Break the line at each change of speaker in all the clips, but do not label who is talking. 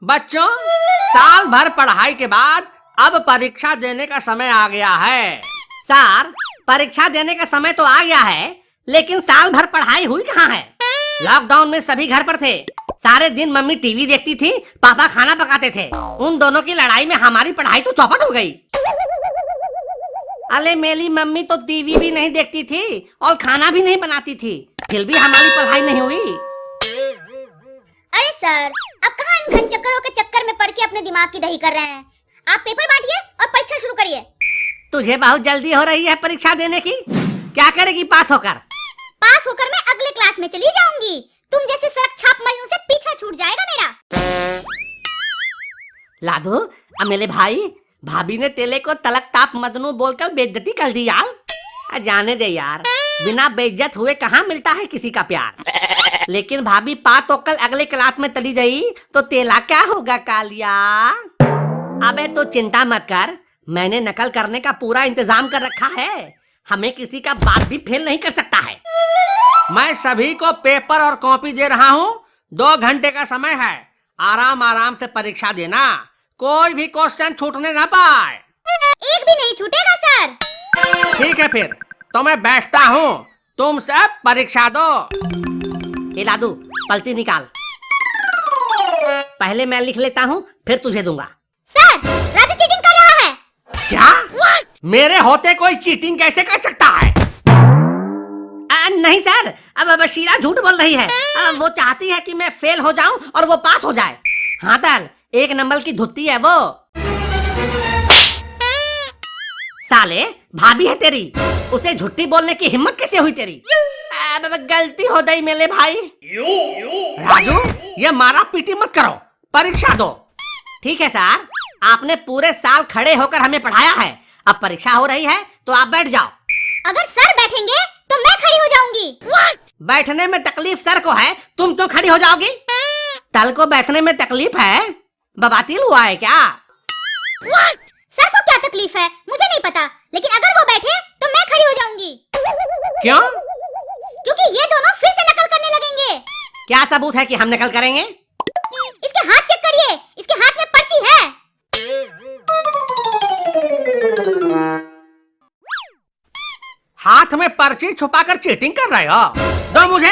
बच्चों, साल भर पढ़ाई के बाद अब परीक्षा देने का समय आ गया है।
सर, परीक्षा देने का समय तो आ गया है, लेकिन साल भर पढ़ाई हुई कहाँ है? लॉकडाउन में सभी घर पर थे। सारे दिन मम्मी टीवी देखती थी, पापा खाना पकाते थे। उन दोनों की लड़ाई में हमारी पढ़ाई तो चौपट हो गई। अरे मेरी मम्मी तो टीवी भी नहीं देखती थी और खाना भी नहीं बनाती थी, फिर भी हमारी पढ़ाई नहीं हुई।
अरे सर, अब कहाँ इन घन चक्करों के चक्कर में पड़ के अपने दिमाग की दही कर रहे हैं। आप पेपर बांटिए और परीक्षा शुरू करिए।
तुझे बहुत जल्दी हो रही है परीक्षा देने की। क्या करेगी पास होकर?
पास होकर मैं अगले क्लास में चली जाऊंगी। तुम जैसे सड़क छाप मजनू से पीछा छूट जाएगा मेरा।
लादू, अब मेरे भाई, भाभी ने तेले को तलक ताप मदनू बोलकर बेइज्जती कर दी यार। जाने दे यार, बिना बेइज्जत हुए कहाँ मिलता है किसी का प्यार। लेकिन भाभी पात होकर अगले क्लास में चली गई तो तेला क्या होगा कालिया? अबे तो चिंता मत कर, मैंने नकल करने का पूरा इंतजाम कर रखा है। हमें किसी का बात भी फेल नहीं कर सकता है।
मैं सभी को पेपर और कॉपी दे रहा हूँ। 2 घंटे का समय है, आराम आराम से परीक्षा देना। कोई भी क्वेश्चन छूटने ना पाए।
एक भी नहीं छूटेगा सर।
ठीक है, फिर तो मैं बैठता हूँ, तुम सब परीक्षा दो।
ए लादू, पलती निकाल। पहले मैं लिख लेता हूँ, फिर तुझे दूंगा।
सर, राजू चीटिंग कर रहा है।
क्या? मेरे होते कोई चीटिंग कैसे कर सकता है?
नहीं सर, अब शीला झूठ बोल रही है। वो चाहती है कि मैं फेल हो जाऊं और वो पास हो जाए। हाँ दल, 1 नंबर की धुत्ती है वो। साले, भाभी है तेरी, उसे झूठी बोलने की हिम्मत कैसे हुई तेरी? गलती हो गई मेरे भाई।
राजू, ये मारा पीटी मत करो, परीक्षा दो।
ठीक है सर, आपने पूरे साल खड़े होकर हमें पढ़ाया है। अब परीक्षा हो रही है तो आप बैठ जाओ।
अगर सर बैठेंगे तो मैं खड़ी हो जाऊंगी।
बैठने में तकलीफ सर को है, तुम क्यों खड़ी हो जाओगी? तल को बैठने में तकलीफ है, बबातील हुआ है क्या?
सर को क्या तकलीफ है मुझे नहीं पता, लेकिन अगर वो बैठे तो मैं खड़ी हो जाऊंगी।
क्यों?
क्योंकि ये दोनों फिर से नकल करने लगेंगे।
क्या सबूत है कि हम नकल करेंगे?
इसके हाथ चेक करिए, इसके हाथ में पर्ची है।
हाथ में पर्ची छुपाकर चीटिंग कर रहे हो? दो मुझे।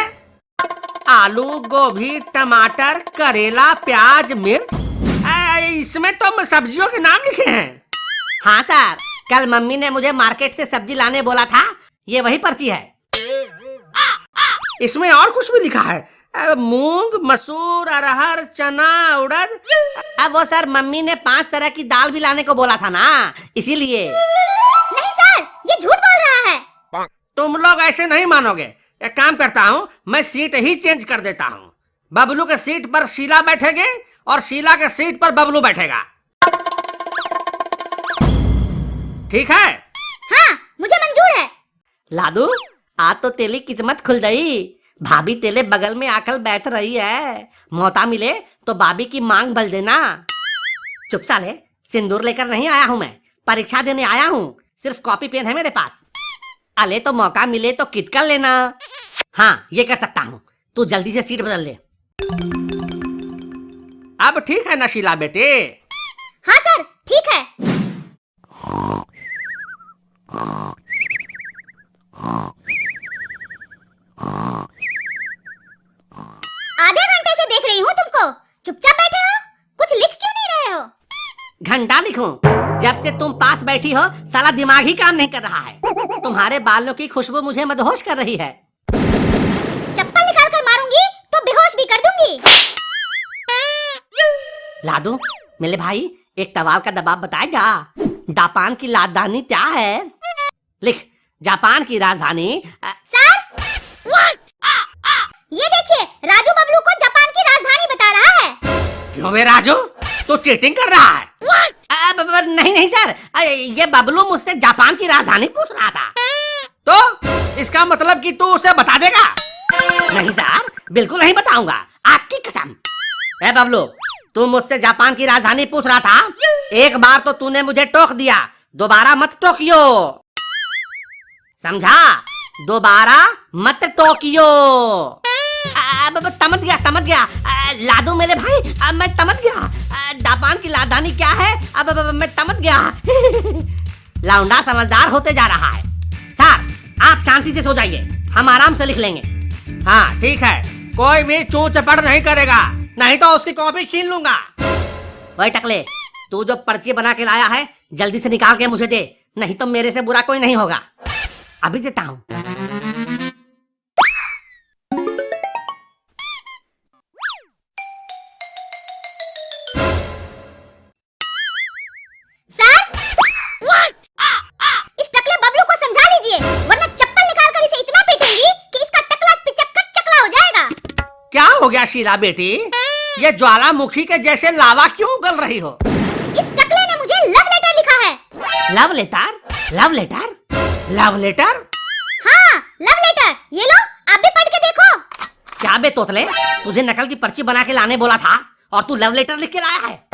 आलू, गोभी, टमाटर, करेला, प्याज, मिर्च, इसमें तो सब्जियों के नाम लिखे हैं।
हाँ सर, कल मम्मी ने मुझे मार्केट से सब्जी लाने बोला था, ये वही पर्ची है।
इसमें और कुछ भी लिखा है, मूंग, मसूर, अरहर, चना, उड़द।
अब वो सर, मम्मी ने 5 तरह की दाल भी लाने को बोला था ना, इसीलिए।
नहीं सर, ये झूठ बोल रहा है।
तुम लोग ऐसे नहीं मानोगे। एक काम करता हूँ, मैं सीट ही चेंज कर देता हूँ। बबलू के सीट पर शीला बैठेगी और शीला के सीट पर बबलू बैठेगा। ठीक है?
हाँ, मुझे मंजूर है।
लादू, आज तो तेरी किस्मत खुल गई। भाभी तेरे बगल में आकर बैठ रही है। मौका मिले तो भाभी की मांग भर देना। चुप साले, सिंदूर लेकर नहीं आया हूँ मैं, परीक्षा देने आया हूँ। सिर्फ कॉपी पेन है मेरे पास। अले तो मौका मिले तो किट कर लेना। हाँ, ये कर सकता हूँ, तू जल्दी से सीट बदल ले।
अब ठीक है ना शीला बेटे?
हाँ सर, ठीक है। आधे घंटे से देख रही हूँ तुमको, चुपचाप बैठे हो, कुछ लिख क्यों नहीं रहे हो?
घंटा लिखूं? जब से तुम पास बैठी हो साला दिमाग ही काम नहीं कर रहा है। तुम्हारे बालों की खुशबू मुझे मदहोश कर रही है।
चप्पल निकाल कर मारूंगी तो बेहोश भी कर दूंगी।
लादू, मेरे भाई, एक सवाल का जवाब बताएगा? जापान की राजधानी क्या है? लिख, जापान की राजधानी।
सर, ये देखिए, राजू बबलू को जापान की राजधानी बता रहा है।
क्यों बे राजू, तू चीटिंग कर रहा है?
नहीं सर, ये बबलू मुझसे जापान की राजधानी पूछ रहा था।
तो इसका मतलब कि तू उसे बता देगा?
नहीं सर, बिल्कुल नहीं बताऊंगा, आपकी कसम। ए बबलू, तू मुझसे जापान की राजधानी पूछ रहा था। एक बार तो तूने मुझे टोक दिया, दोबारा मत टोकियो, समझा? दोबारा मत टोकियो। समझ गया। लादो मेरे भाई, मैं समझ गया। डापान की लादानी क्या है, अब मैं समझ गया। लौंडा समझदार होते जा रहा है। सर आप शांति से सो जाइए, हम आराम से लिख लेंगे।
हाँ ठीक है, कोई भी चू चपड़ नहीं करेगा, नहीं तो उसकी कॉपी छीन लूंगा।
वही टकले, तू जो पर्ची बना के लाया है जल्दी से निकाल के मुझे दे, नहीं तो मेरे से बुरा कोई नहीं होगा। अभी देता हूँ।
सर, इस टकले बबलू को समझा लीजिए, वरना चप्पल निकाल कर इसे इतना पीटूंगी कि इसका टकला पिचक कर चकला हो जाएगा।
क्या हो गया शीला बेटी, ये ज्वालामुखी के जैसे लावा क्यों उगल रही हो?
इस टकले ने मुझे लव लेटर लिखा है।
Love letter? Love letter?
Love letter?
हाँ, लव लेटर। ये लो, आप भी पढ़ के देखो।
क्या बे तोतले, तुझे नकल की पर्ची बना के लाने बोला था और तू लव लेटर लिख के लाया है?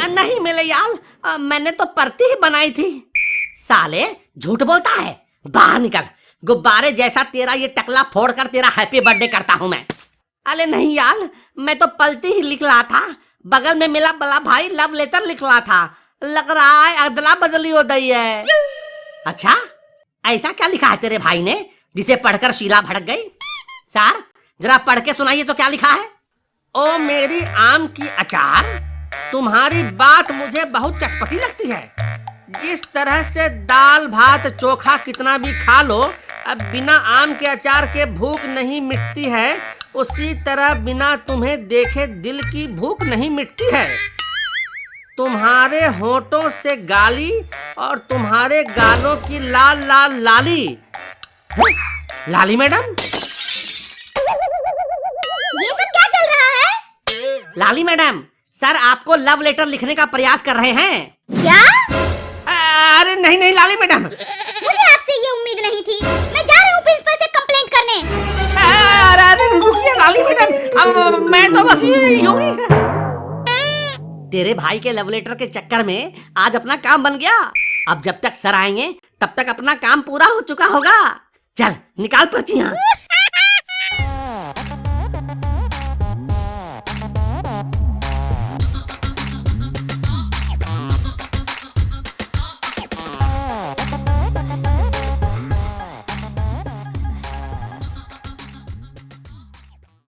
नहीं मेरे याल, मैंने तो पर्ची ही बनाई थी। साले झूठ बोलता है, बाहर निकल। गुब्बारे जैसा तेरा ये टकला फोड़ कर तेरा हैप्पी बर्थडे करता हूँ मैं। अरे नहीं यार, मैं तो पलती ही लिख रहा था, बगल में मिला बड़ा भाई लव लेटर लिख रहा था। लग रहा है अदला बदली हो गई है। अच्छा, ऐसा क्या लिखा है तेरे भाई ने जिसे पढ़कर शीला भड़क गई? सर जरा पढ़ के सुनाइए तो क्या लिखा है?
ओ मेरी आम की अचार, तुम्हारी बात मुझे बहुत चटपटी लगती है। जिस तरह से दाल भात चोखा कितना भी खा लो, अब बिना आम के अचार के भूख नहीं मिटती है, उसी तरह बिना तुम्हें देखे दिल की भूख नहीं मिटती है। तुम्हारे होठों से गाली और तुम्हारे गालों की लाल लाल लाली। लाली मैडम,
ये सब क्या चल रहा है?
लाली मैडम, सर आपको लव लेटर लिखने का प्रयास कर रहे हैं।
क्या?
अरे नहीं नहीं लाली मैडम,
मुझे आपसे ये उम्मीद नहीं थी। मैं जा रही हूँ प्रिंसिपल से कंप्लेंट करने।
अरे रुकिए लाली मैडम, अब मैं तो बस यूं ही।
तेरे भाई के लव लेटर के चक्कर में आज अपना काम बन गया। अब जब तक सर आएंगे तब तक अपना काम पूरा हो चुका होगा। चल निकाल पर्चियां।